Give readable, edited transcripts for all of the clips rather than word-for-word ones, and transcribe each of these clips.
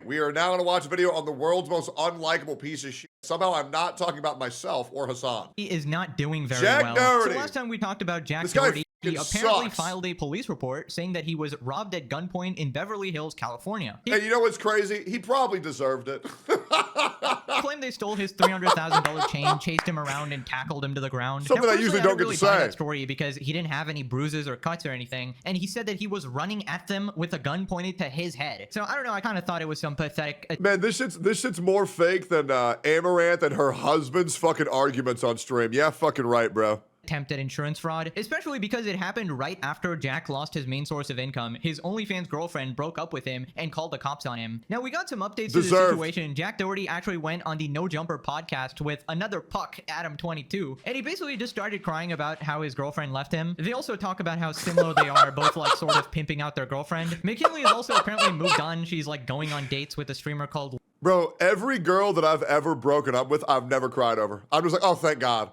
We are now going to watch a video on the world's most unlikable piece of shit. Somehow I'm not talking about myself or Hassan. He is not doing very Jack well. Doherty. So last time we talked about Jack This guy Doherty, he apparently sucks. filed a police report saying that he was robbed at gunpoint in Beverly Hills, California. He And you know what's crazy? He probably deserved it. claimed they stole his $300,000 chain, chased him around, and tackled him to the ground. Something now, I usually don't get really to buy say. that story because he didn't have any bruises or cuts or anything, and he said that he was running at them with a gun pointed to his head. So I don't know. I kind of thought it was some pathetic. Man, this shit's more fake than Amaranth and her husband's fucking arguments on stream. Yeah, fucking right, bro. Attempt at insurance fraud, especially because it happened right after Jack lost his main source of income. His OnlyFans girlfriend broke up with him and called the cops on him. Now, we got some updates to the situation. Jack Doherty actually went on the No Jumper podcast with another puck, Adam22, and he basically just started crying about how his girlfriend left him. They also talk about how similar they are, both like sort of pimping out their girlfriend. McKinley has also apparently moved on. She's like going on dates with a streamer called... Bro, every girl that I've ever broken up with, I've never cried over. I'm just like, oh, thank God.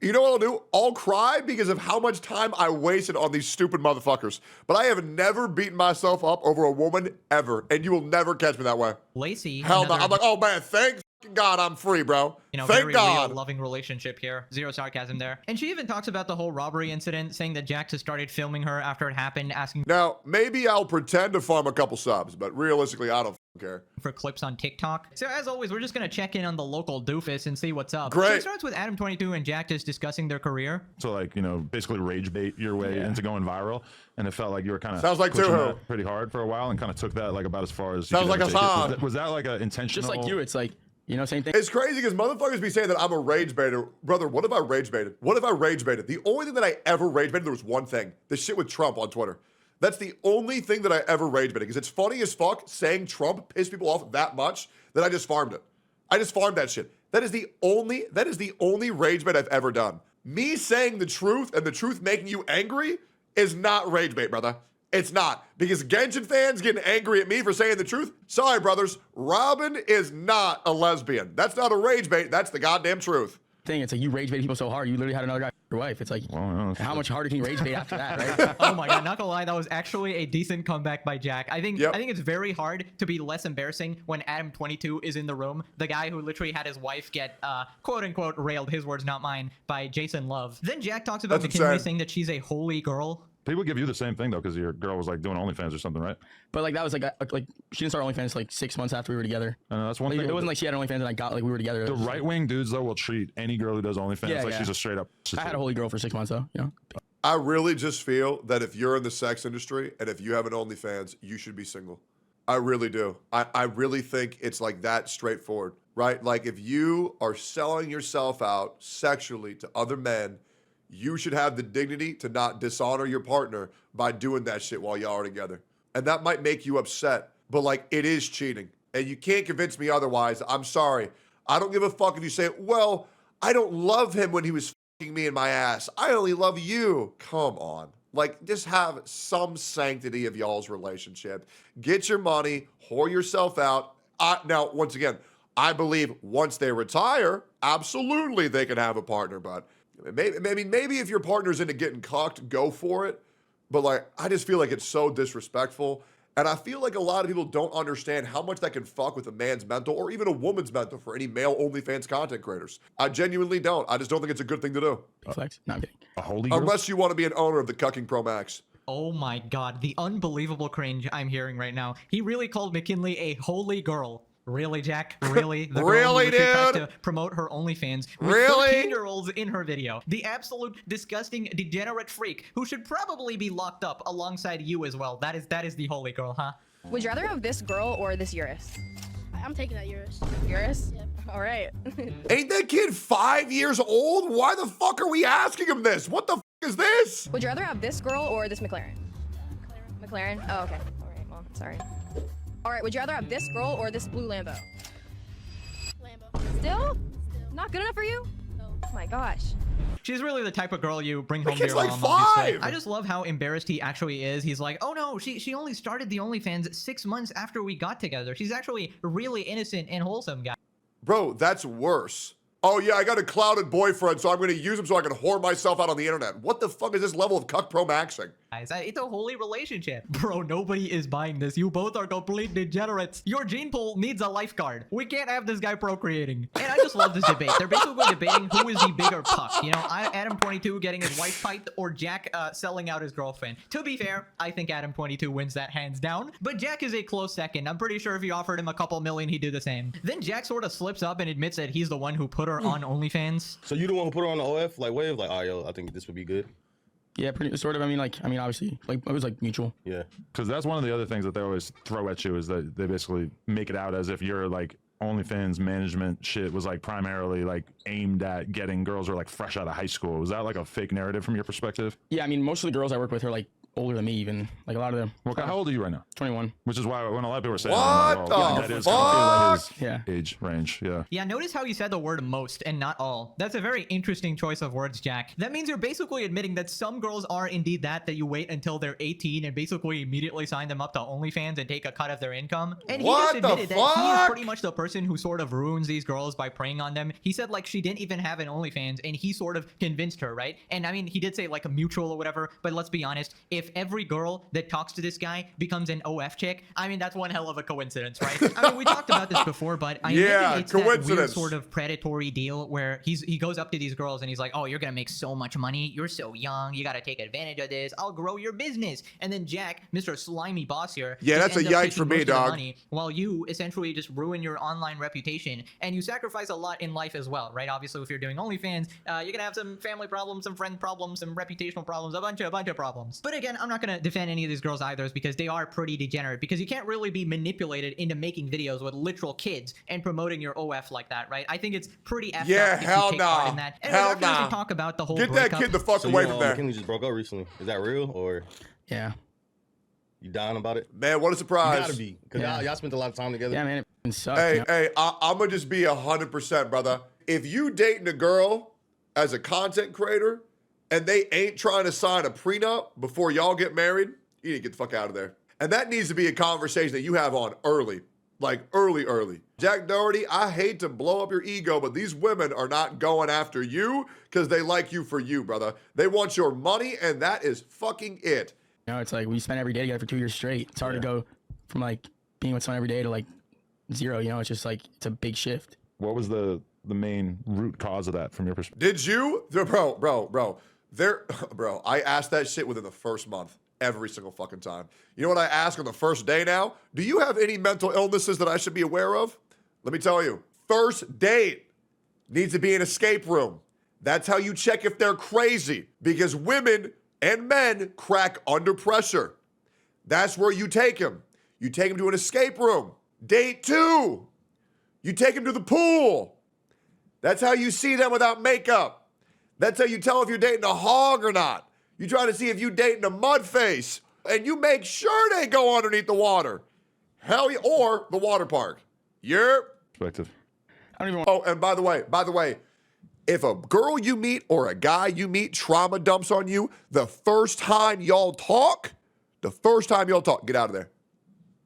You know what I'll do? I'll cry because of how much time I wasted on these stupid motherfuckers. But I have never beaten myself up over a woman ever. And you will never catch me that way. Lacey. Hell no. I'm like, oh man, thank God I'm free, bro. You know, thank very God. Real, loving relationship here. Zero sarcasm there. And she even talks about the whole robbery incident, saying that Jack just started filming her after it happened, asking Now, maybe I'll pretend to farm a couple subs, but realistically, I don't care. For clips on TikTok. So as always, we're just going to check in on the local doofus and see what's up. Great. So it starts with Adam22 and Jack just discussing their career. So like, you know, basically rage bait your way into going viral. And it felt like you were kind of sounds like pushing Dohy that pretty hard for a while and kind of took that like about as far as sounds like Hassan. Was that like a intentional? Just like you, it's like, you know, same thing. It's crazy because motherfuckers be saying that I'm a rage baiter. Brother, what if I rage baited? What if I rage baited? The only thing that I ever rage baited, there was one thing. The shit with Trump on Twitter. That's the only thing that I ever rage baited because it's funny as fuck saying Trump pissed people off that much that I just farmed it. I just farmed that shit. That is the only rage bait I've ever done. Me saying the truth and the truth making you angry is not rage bait, brother. It's not. Because Genshin fans getting angry at me for saying the truth. Sorry, brothers. Robin is not a lesbian. That's not a rage bait. That's the goddamn truth. It's like you rage bait people so hard, you literally had another guy your wife. It's like, well, how much harder can you rage bait after that, right? Oh my God, not gonna lie, that was actually a decent comeback by Jack. I think it's very hard to be less embarrassing when Adam22 is in the room, the guy who literally had his wife get quote unquote railed, his words not mine, by Jason Love. Then Jack talks about McKinley saying that she's a holy girl. People give you the same thing though, because your girl was like doing OnlyFans or something, right? But like that was like she didn't start OnlyFans like 6 months after we were together. I know that's one like, thing. It wasn't like she had OnlyFans and I got like we were together. The right wing dudes though will treat any girl who does OnlyFans like she's a straight up. I had a holy girl for 6 months though, you know. I really just feel that if you're in the sex industry and if you have an OnlyFans, you should be single. I really do. I really think it's like that straightforward, right? Like if you are selling yourself out sexually to other men, you should have the dignity to not dishonor your partner by doing that shit while y'all are together. And that might make you upset, but like it is cheating. And you can't convince me otherwise. I'm sorry. I don't give a fuck if you say, well, I don't love him when he was fucking me in my ass. I only love you. Come on. Like just have some sanctity of y'all's relationship. Get your money, whore yourself out. Now, once again, I believe once they retire, absolutely they can have a partner, but maybe if your partner's into getting cocked, go for it. But like, I just feel like it's so disrespectful. And I feel like a lot of people don't understand how much that can fuck with a man's mental or even a woman's mental for any male OnlyFans content creators. I genuinely don't. I just don't think it's a good thing to do. Flex? No, I'm kidding. A holy girl? Unless you want to be an owner of the Cucking Pro Max. Oh my God, the unbelievable cringe I'm hearing right now. He really called McKinley a holy girl. Really, Jack? Really? The really, girl who tries dude? to promote her OnlyFans with Really? 13-year-olds in her video. The absolute disgusting, degenerate freak who should probably be locked up alongside you as well. That is the holy girl, huh? Would you rather have this girl or this Eurus? I'm taking that Eurus. Eurus? Yep. All right. Ain't that kid 5 years old? Why the fuck are we asking him this? What the fuck is this? Would you rather have this girl or this McLaren? McLaren? Oh, okay. All right, well, sorry. All right, would you rather have this girl or this blue Lambo? Lambo. Still? Not good enough for you? No. Oh my gosh. She's really the type of girl you bring home to kid's your like mom, obviously. 5! I just love how embarrassed he actually is. He's like, oh no, she only started the OnlyFans 6 months after we got together. She's actually really innocent and wholesome, guy. Bro, that's worse. Oh yeah, I got a clouded boyfriend, so I'm going to use him so I can whore myself out on the internet. What the fuck is this level of cuck pro maxing? It's a holy relationship. Bro, nobody is buying this. You both are complete degenerates. Your gene pool needs a lifeguard. We can't have this guy procreating. And I just love this debate. They're basically debating who is the bigger puck. You know, Adam22 getting his wife piped or Jack selling out his girlfriend. To be fair, I think Adam22 wins that hands down. But Jack is a close second. I'm pretty sure if you offered him a couple million, he'd do the same. Then Jack sort of slips up and admits that he's the one who put her on OnlyFans. So you the one who put her on the OF like wave? Like, oh yo, I think this would be good. Yeah, pretty sort of. I mean, obviously, like it was like mutual. Yeah. Because that's one of the other things that they always throw at you is that they basically make it out as if you're like OnlyFans management shit was like primarily like aimed at getting girls who are like fresh out of high school. Was that like a fake narrative from your perspective? Yeah, I mean, most of the girls I work with are like older than me, even. Like a lot of them. How old are you right now? 21. Which is why when a lot of people are saying, What that the is kind of like his Yeah. age range. Yeah. Yeah, notice how you said the word most and not all. That's a very interesting choice of words, Jack. That means you're basically admitting that some girls are indeed that you wait until they're 18 and basically immediately sign them up to OnlyFans and take a cut of their income. And he What just the admitted that he is fuck? pretty much the person who sort of ruins these girls by preying on them. He said like she didn't even have an OnlyFans and he sort of convinced her, right? And I mean, he did say like a mutual or whatever, but let's be honest, if every girl that talks to this guy becomes an OF chick, I mean, that's one hell of a coincidence, right? I mean, we talked about this before, but I Yeah, think it's that weird coincidence. sort of predatory deal where he goes up to these girls and he's like, oh, you're gonna make so much money, you're so young, you gotta take advantage of this, I'll grow your business. And then Jack, Mr. Slimy Boss here, Yeah, just that's a ends up yikes taking for me, most of the dog. money, while you essentially just ruin your online reputation and you sacrifice a lot in life as well, right? Obviously, if you're doing OnlyFans, you're gonna have some family problems, some friend problems, some reputational problems, a bunch of problems. But again, I'm not gonna defend any of these girls either because they are pretty degenerate, because you can't really be manipulated into making videos with literal kids and promoting your OF like that, right? I think it's pretty effed Yeah, up if hell you take part nah. in that. And Hell after we nah. talk about the whole Get that breakup, kid the fuck So away you, from there. McKinley just broke up recently. Is that real or Yeah. you dying about it? Man, what a You surprise. gotta be, cause Yeah. y'all spent a lot of time together. Yeah, man, it sucks. Hey, you know? hey, I'm gonna just be 100%, brother. If you dating a girl as a content creator and they ain't trying to sign a prenup before y'all get married, you need to get the fuck out of there. And that needs to be a conversation that you have on early. Like early. Jack Doherty, I hate to blow up your ego, but these women are not going after you because they like you for you, brother. They want your money, and that is fucking it. You know, it's like we spent every day together for 2 years straight. It's hard to go from like being with someone every day to like zero. You know, it's just like it's a big shift. What was the main root cause of that from your perspective? Did you? Bro. I asked that shit within the first month. Every single fucking time. You know what I ask on the first day now? Do you have any mental illnesses that I should be aware of? Let me tell you. First date needs to be an escape room. That's how you check if they're crazy. Because women and men crack under pressure. That's where you take them. You take them to an escape room. Date 2. You take them to the pool. That's how you see them without makeup. That's how you tell if you're dating a hog or not. You try to see if you dating a mud face, and you make sure they go underneath the water. Hell yeah, or the water park. Yerp. Perspective. I don't even want. Oh, and by the way, if a girl you meet or a guy you meet trauma dumps on you, the first time y'all talk, get out of there.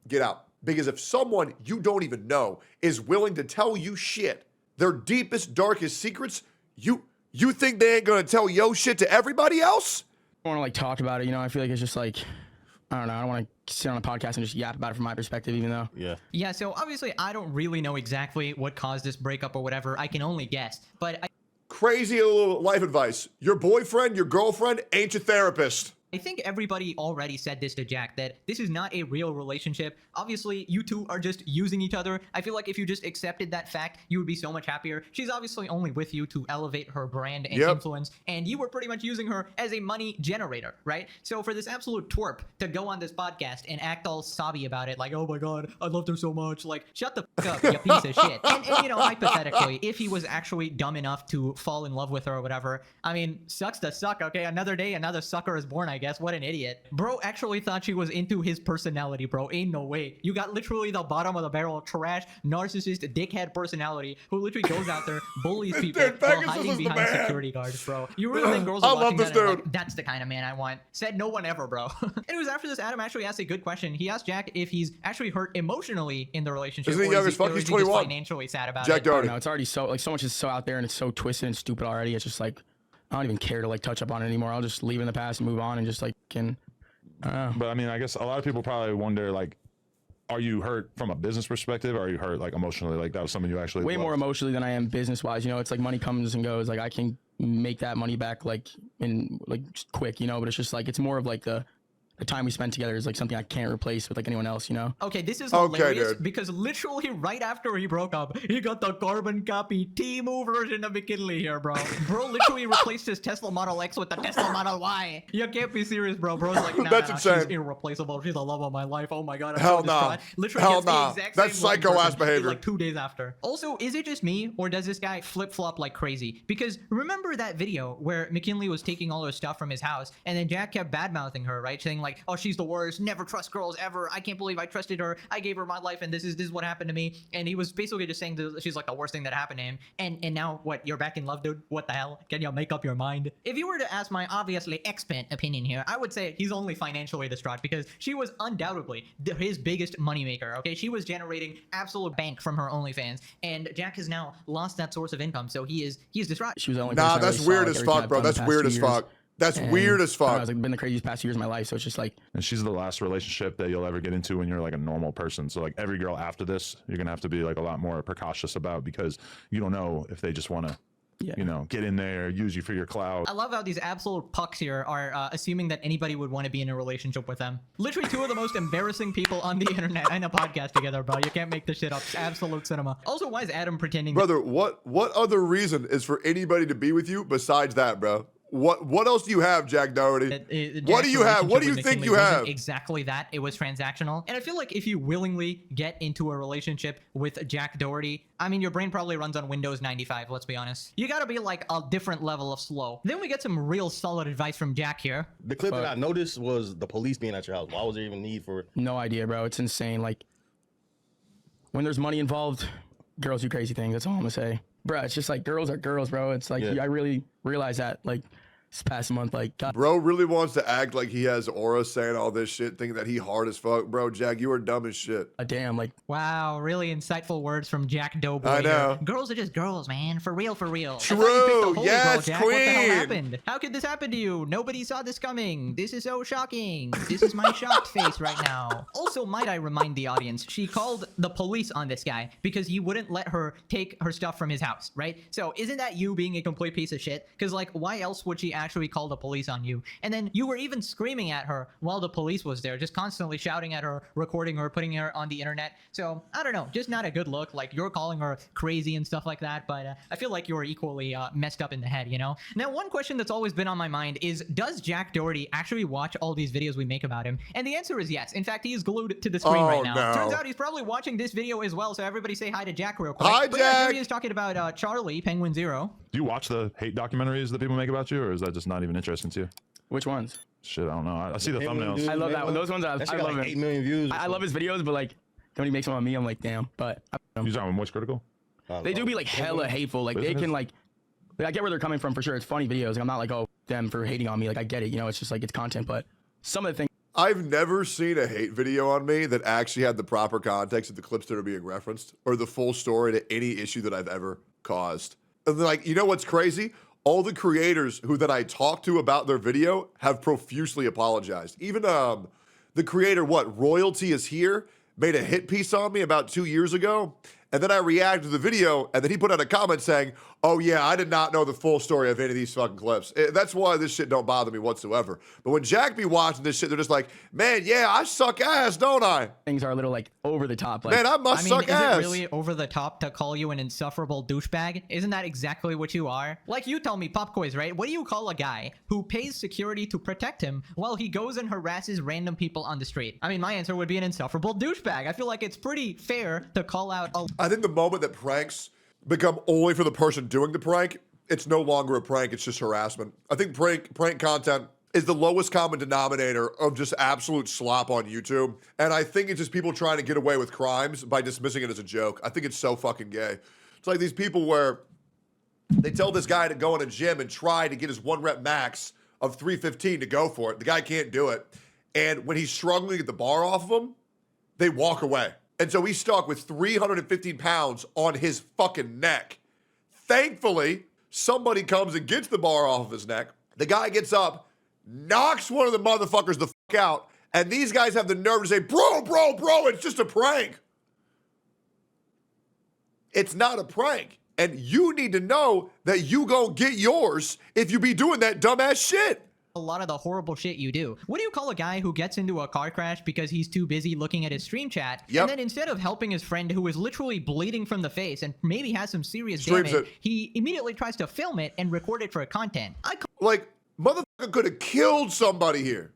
Get out. Because if someone you don't even know is willing to tell you shit, their deepest, darkest secrets, you think they ain't gonna tell yo shit to everybody else? I want to like talk about it. You know, I feel like it's just like I don't know. I don't want to sit on a podcast and just yap about it from my perspective, even though. Yeah. yeah, so obviously I don't really know exactly what caused this breakup or whatever. I can only guess, but Crazy little life advice. Your boyfriend, your girlfriend ain't your therapist. I think everybody already said this to Jack, that this is not a real relationship. Obviously, you two are just using each other. I feel like if you just accepted that fact, you would be so much happier. She's obviously only with you to elevate her brand and influence, and you were pretty much using her as a money generator, right? So for this absolute twerp to go on this podcast and act all sobby about it, like, oh my god, I loved her so much, like, shut the fuck up, you piece of shit. And you know, hypothetically, if he was actually dumb enough to fall in love with her or whatever, I mean, sucks to suck, okay? Another day, another sucker is born, I guess. What an idiot. Bro actually thought she was into his personality, bro. Ain't no way. You got literally the bottom of the barrel, trash, narcissist, dickhead personality who literally goes out there, bullies people Dude, while Pegasus hiding is the behind man. security guards, bro. You really think girls I are love watching this that and dude. like, that's the kind of man I want? Said no one ever, bro. And it was after this, Adam actually asked a good question. He asked Jack if he's actually hurt emotionally in the relationship. Isn't he or young is as fuck? or He's is he just 21. financially sad about Jack it. Doherty. No, it's already so like so much is so out there and it's so twisted and stupid already. It's just like I don't even care to like touch up on it anymore. I'll just leave it in the past and move on and just like can But I mean, I guess a lot of people probably wonder, like, are you hurt from a business perspective, or are you hurt like emotionally? Like that was something you actually Way loved? more emotionally than I am business wise. You know, it's like money comes and goes. Like I can make that money back like in like just quick. You know, but it's just like it's more of like the time we spend together is like something I can't replace with like anyone else, you know? Okay, this is hilarious dude. Because literally right after he broke up, he got the carbon copy Temu version of McKinley here, bro. Bro literally replaced his Tesla Model X with the Tesla Model Y. You can't be serious, bro. Bro's like, nah, That's insane. she's irreplaceable. She's the love of my life. Oh my god, I'm Hell so nah. distraught. Literally Hell gets the nah. exact That's same psycho-ass person behavior. like 2 days after. Also, is it just me, or does this guy flip-flop like crazy? Because remember that video where McKinley was taking all her stuff from his house, and then Jack kept bad-mouthing her, right? Saying like, oh, she's the worst. Never trust girls ever. I can't believe I trusted her. I gave her my life, and this is what happened to me. And he was basically just saying she's like the worst thing that happened to him. And now what? You're back in love, dude? What the hell? Can you make up your mind? If you were to ask my obviously expert opinion here, I would say he's only financially distraught because she was undoubtedly his biggest moneymaker. Okay, she was generating absolute bank from her OnlyFans, and Jack has now lost that source of income, so he is distraught. She was the only Nah, person I that's really weird saw, as like, everything fuck, I've bro. done the That's past weird 2 as years. fuck. That's And weird as I don't know, fuck. it's like been the craziest past 2 years of my life, so it's just like And she's the last relationship that you'll ever get into when you're like a normal person. So like every girl after this, you're gonna have to be like a lot more precautious about, because you don't know if they just want to, you know, get in there, use you for your clout. I love how these absolute pucks here are assuming that anybody would want to be in a relationship with them. Literally 2 of the most embarrassing people on the internet in a podcast together, bro. You can't make this shit up. It's absolute cinema. Also, why is Adam pretending? Brother, what other reason is for anybody to be with you besides that, bro? What else do you have, Jack Doherty? What do you have? What do you think you have? Exactly that. It was transactional. And I feel like if you willingly get into a relationship with Jack Doherty, I mean, your brain probably runs on Windows 95, let's be honest. You gotta be like a different level of slow. Then we get some real solid advice from Jack here. The clip that I noticed was the police being at your house. Why was there even need for it? no idea, bro. It's insane. Like when there's money involved, girls do crazy things. That's all I'm gonna say. Bro, it's just like girls are girls, bro. It's like I really realized that like this past month, like God. Bro really wants to act like he has aura saying all this shit, thinking that he hard as fuck. Bro, Jack, you are dumb as shit. Damn, like Wow, really insightful words from Jack Doughboy. I know. Here. Girls are just girls, man. For real, for real. True. I thought you picked the holy Yes, girl, Jack. What the hell queen. happened? How could this happen to you? Nobody saw this coming. This is so shocking. This is my shocked face right now. Also, might I remind the audience, she called the police on this guy because he wouldn't let her take her stuff from his house, right? So isn't that you being a complete piece of shit? Because like, why else would she actually call the police on you? And then you were even screaming at her while the police was there, just constantly shouting at her, recording her, putting her on the internet. So I don't know, just not a good look. Like, you're calling her crazy and stuff like that, but I feel like you're equally messed up in the head, you know? Now, one question that's always been on my mind is, does Jack Doherty actually watch all these videos we make about him? And the answer is yes. In fact, he is glued to the screen right now. No. Turns out he's probably watching this video as well, so everybody say hi to Jack real quick. Hi, But yeah, here Jack. he is talking about Charlie, Penguin Zero. Do you watch the hate documentaries that people make about you, or is that just not even interesting to you? which ones? Shit, I don't know. I see the thumbnails. I love that one. Those ones I That shit love got like it. 8 million views. I love his videos, but like when he makes one on me, I'm like, damn. But You talking Moist Critical? they do be like hella hateful. Like they can like I get where they're coming from for sure. It's funny videos. Like, I'm not like, oh, them for hating on me. Like I get it. You know, it's just like it's content. But some of the things. I've never seen a hate video on me that actually had the proper context of the clips that are being referenced or the full story to any issue that I've ever caused. And like, you know what's crazy? All the creators that I talked to about their video have profusely apologized. Even the creator, Royalty is Here, made a hit piece on me about 2 years ago. And then I reacted to the video, and then he put out a comment saying, oh yeah, I did not know the full story of any of these fucking clips. That's why this shit don't bother me whatsoever. But when Jack be watching this shit, they're just like, man, yeah, I suck ass, don't I? Things are a little like over the top. Like, Man, I must suck is ass. it really over the top to call you an insufferable douchebag? Isn't that exactly what you are? Like, you tell me, pop quiz, right? What do you call a guy who pays security to protect him while he goes and harasses random people on the street? I mean, my answer would be an insufferable douchebag. I feel like it's pretty fair to call out a... I think the moment that pranks become only for the person doing the prank, it's no longer a prank, it's just harassment. I think prank content is the lowest common denominator of just absolute slop on YouTube. And I think it's just people trying to get away with crimes by dismissing it as a joke. I think it's so fucking gay. It's like these people where they tell this guy to go in a gym and try to get his 1 rep max of 315 to go for it. The guy can't do it. And when he's struggling to get the bar off of him, they walk away. And so he's stuck with 315 pounds on his fucking neck. Thankfully, somebody comes and gets the bar off of his neck. The guy gets up, knocks one of the motherfuckers the fuck out, And these guys have the nerve to say, bro, it's just a prank. It's not a prank. And you need to know that you gonna get yours if you be doing that dumbass shit. A lot of the horrible shit you do. What do you call a guy who gets into a car crash because he's too busy looking at his stream chat? Yep. And then instead of helping his friend who is literally bleeding from the face and maybe has some serious Streams damage, it. he immediately tries to film it and record it for content. Like, motherfucker could have killed somebody here.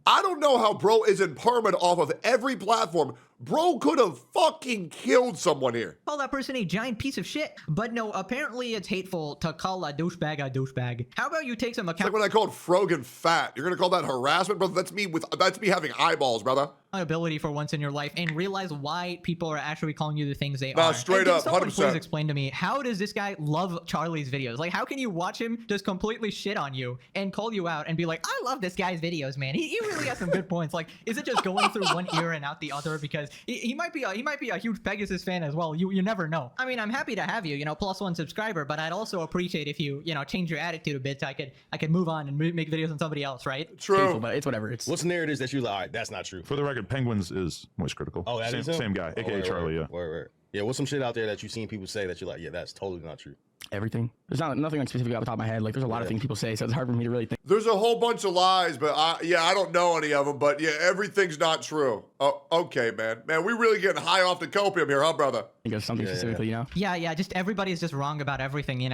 I don't know how bro isn't permanent off of every platform. Bro could have fucking killed someone here. Call that person a giant piece of shit. But no, apparently it's hateful to call a douchebag a douchebag. How about you take some It's like when I called Frogan fat. You're gonna call that harassment, brother? That's me having eyeballs, brother. accountability for once in your life and realize why people are actually calling you the things they Nah, are. straight Can up, someone 100%. please explain to me, how does this guy love Charlie's videos? Like, how can you watch him just completely shit on you and call you out and be like, I love this guy's videos, man. He really has some good points. Like, is it just going through one ear and out the other? Because he might be a huge Pegasus fan as well. You never know. I mean, I'm happy to have you, +1 subscriber, but I'd also appreciate if you, change your attitude a bit so I could move on and make videos on somebody else, right? True. Hateful, but it's whatever. It's What's narratives that you're like, all right, that's not true. For the record, Penguins is Moist Critical. Oh, that same, is him? same guy, Oh, aka word, Charlie. word, Yeah. word. Yeah, what's some shit out there that you've seen people say that you're like, yeah, that's totally not true? everything. There's nothing like specific off the top of my head. Like there's a lot of things people say, so it's hard for me to really think. There's a whole bunch of lies, but I don't know any of them. But yeah, everything's not true. Oh, okay, man. Man, we really getting high off the copium here, huh, brother? Think of something specifically, Yeah, just everybody's just wrong about everything,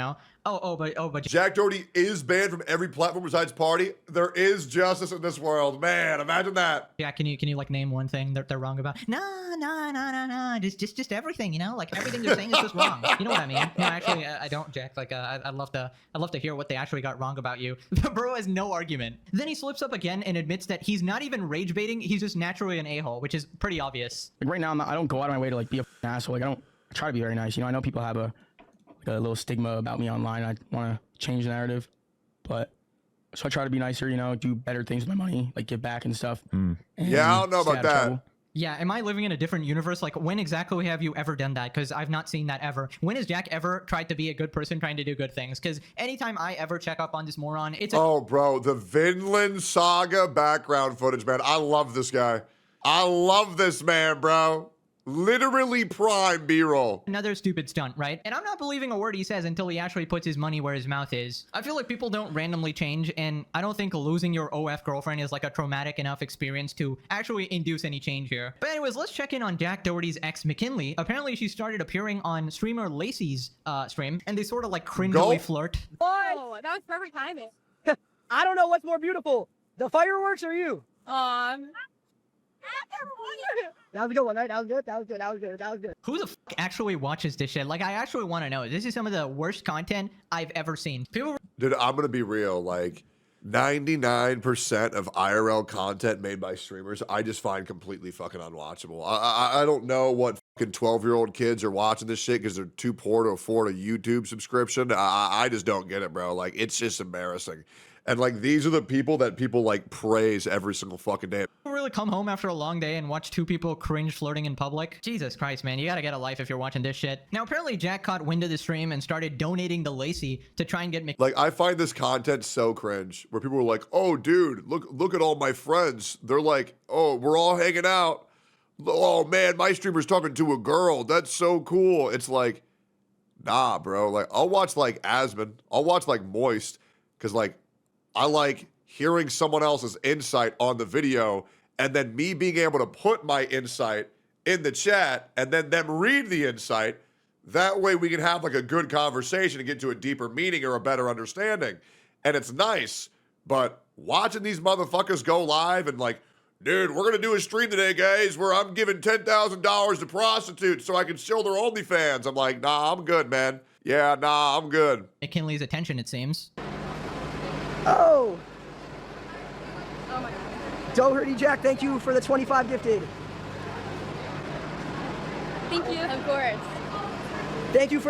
but Jack Doherty is banned from every platform besides Party. There is justice in this world, man. Imagine that. Jack, can you like name one thing that they're wrong about? No, just everything, like everything they're saying is just wrong. You know what I mean? No, actually, I don't, Jack. Like, I'd love to hear what they actually got wrong about you. The bro has no argument. Then he slips up again and admits that he's not even rage baiting. He's just naturally an a-hole, which is pretty obvious. Like right now, I don't go out of my way to like be a asshole. Like I try to be very nice. I know people have a little stigma about me online. I want to change the narrative, but so I try to be nicer. Do better things with my money, like give back and stuff. Yeah, I don't know stay about out of that. trouble. Yeah, am I living in a different universe? Like, when exactly have you ever done that? Because I've not seen that ever. When has Jack ever tried to be a good person trying to do good things? Because anytime I ever check up on this moron, it's Oh, bro, the Vinland Saga background footage, man. I love this guy. I love this man, bro. Literally prime B-roll. another stupid stunt, right? And I'm not believing a word he says until he actually puts his money where his mouth is. I feel like people don't randomly change, and I don't think losing your OF girlfriend is like a traumatic enough experience to actually induce any change here. But anyways, let's check in on Jack Doherty's ex, McKinley. Apparently, she started appearing on streamer Lacey's stream, and they sort of like cringily flirt. Oh, that was perfect timing. I don't know what's more beautiful, the fireworks or you. That was a good one, right? That was good. Who the fuck actually watches this shit? Like, I actually want to know. This is some of the worst content I've ever seen. People Dude, I'm going to be real. Like, 99% of IRL content made by streamers, I just find completely fucking unwatchable. I don't know what fucking 12-year-old kids are watching this shit because they're too poor to afford a YouTube subscription. I just don't get it, bro. Like, it's just embarrassing. And, like, these are the people that people, like, praise every single fucking day. really come home after a long day and watch two people cringe flirting in public? Jesus Christ, man, you gotta get a life if you're watching this shit. Now, apparently Jack caught wind of the stream and started donating to Lacey to try and get Like, I find this content so cringe, where people are like, oh, dude, look at all my friends. They're like, oh, we're all hanging out. Oh, man, my streamer's talking to a girl. That's so cool. It's like, nah, bro. Like, I'll watch, like, Asmon. I'll watch, like, Moist. Because, like, I like hearing someone else's insight on the video and then me being able to put my insight in the chat and then them read the insight. That way we can have like a good conversation and get to a deeper meaning or a better understanding. And it's nice, but watching these motherfuckers go live and like, dude, we're going to do a stream today, guys, where I'm giving $10,000 to prostitutes so I can show their OnlyFans. I'm like, nah, I'm good, man. Yeah, nah, I'm good. McKinley's attention, it seems. Oh Oh my god. Doherty Jack, thank you for the 25 gifted. Thank you. Of course. Thank you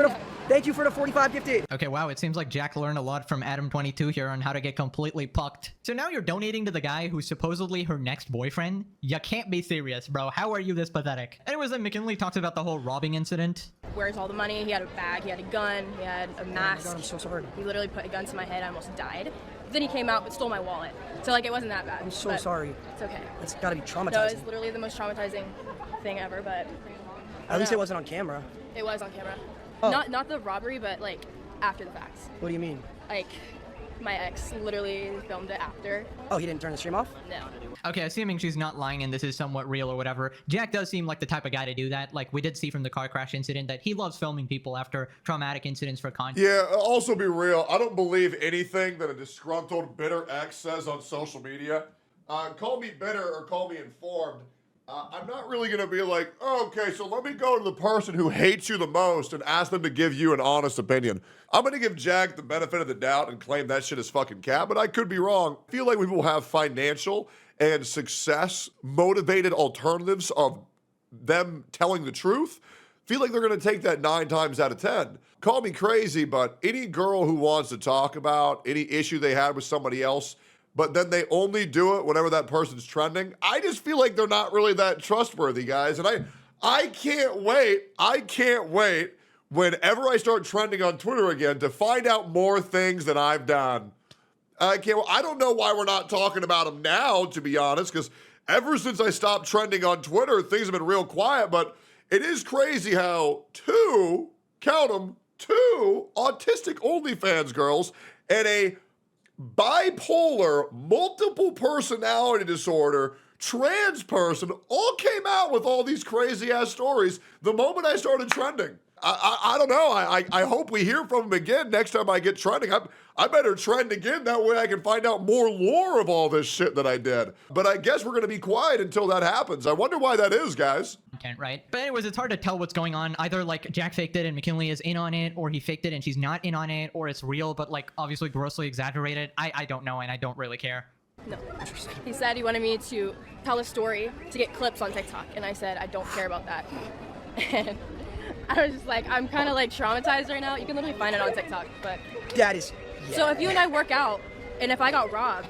for the 45 gifted. Okay, wow, it seems like Jack learned a lot from Adam22 here on how to get completely pucked. So now you're donating to the guy who's supposedly her next boyfriend? You can't be serious, bro. How are you this pathetic? Anyways, then McKinley talks about the whole robbing incident. Where's all the money? He had a bag, he had a gun, he had a mask. Oh my God, I'm so sorry. He literally put a gun to my head, I almost died. then he came out but stole my wallet. So like it wasn't that bad. I'm so but sorry. It's okay. That's gotta be No, traumatizing. it's literally the most traumatizing thing ever, but At least it wasn't on camera. it was on camera. Oh. Not the robbery, but like after the facts. What do you mean? Like my ex literally filmed it after. Oh, he didn't turn the stream off? No. Okay, assuming she's not lying and this is somewhat real or whatever, Jack does seem like the type of guy to do that. Like, we did see from the car crash incident that he loves filming people after traumatic incidents for content. Yeah, also be real. I don't believe anything that a disgruntled, bitter ex says on social media. Call me bitter or call me informed. I'm not really going to be like, oh, okay, so let me go to the person who hates you the most and ask them to give you an honest opinion. I'm going to give Jack the benefit of the doubt and claim that shit is fucking cap, but I could be wrong. I feel like we will have financial and success motivated alternatives of them telling the truth. Feel like they're going to take that 9 times out of 10. Call me crazy, but any girl who wants to talk about any issue they had with somebody else, but then they only do it whenever that person's trending, I just feel like they're not really that trustworthy, guys. And I can't wait whenever I start trending on Twitter again to find out more things that I've done. I don't know why we're not talking about them now, to be honest, because ever since I stopped trending on Twitter, things have been real quiet, but it is crazy how two autistic OnlyFans girls and a bipolar, multiple personality disorder, trans person all came out with all these crazy ass stories the moment I started trending. I don't know. I hope we hear from them again next time I get trending. I better trend again. That way I can find out more lore of all this shit that I did. But I guess we're going to be quiet until that happens. I wonder why that is, guys. Right? But anyways, it's hard to tell what's going on. Either like Jack faked it and McKinley is in on it, or he faked it and she's not in on it, or it's real but like obviously grossly exaggerated. I don't know, and I don't really care. No. He said he wanted me to tell a story to get clips on TikTok, and I said I don't care about that. And I was just like, I'm kind of like traumatized right now. You can literally find it on TikTok, but That is... Yeah. so if you and I work out, and if I got robbed.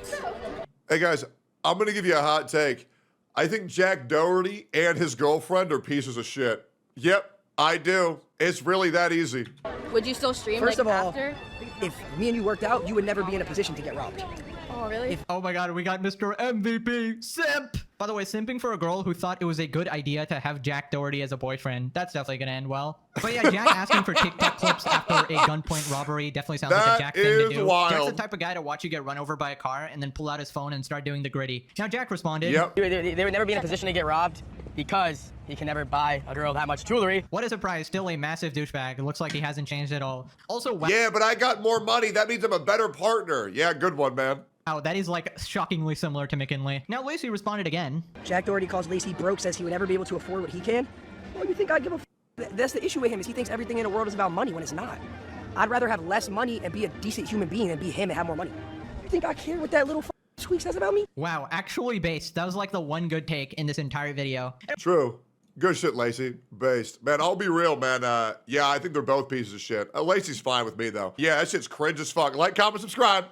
Hey, guys, I'm going to give you a hot take. I think Jack Doherty and his girlfriend are pieces of shit. Yep, I do. It's really that easy. Would you still stream First like of all, after? if me and you worked out, you would never be in a position to get robbed. Oh, really? Oh my god, we got Mr. MVP, simp! By the way, simping for a girl who thought it was a good idea to have Jack Doherty as a boyfriend, that's definitely gonna end well. But yeah, Jack asking for TikTok clips after a gunpoint robbery definitely sounds like a Jack thing to do. Wild. Jack's the type of guy to watch you get run over by a car and then pull out his phone and start doing the gritty. Now Jack responded, Yep. They would never be in a position to get robbed because he can never buy a girl that much jewelry. what a surprise, still a massive douchebag. It looks like he hasn't changed at all. Also, wow, Yeah, but I got more money. That means I'm a better partner. Yeah, good one, man. that is like shockingly similar to McKinley. Now Lacey responded again. Jack Doherty calls Lacey broke, says he would never be able to afford what he can. Well, you think I'd give a That's the issue with him, is he thinks everything in the world is about money when it's not. I'd rather have less money and be a decent human being than be him and have more money. You think I care what that little tweet says about me? Wow, actually based. That was like the one good take in this entire video. True. Good shit, Lacey. Based. Man, I'll be real, man. Yeah, I think they're both pieces of shit. Lacey's fine with me, though. Yeah, that shit's cringe as fuck. Like, comment, subscribe.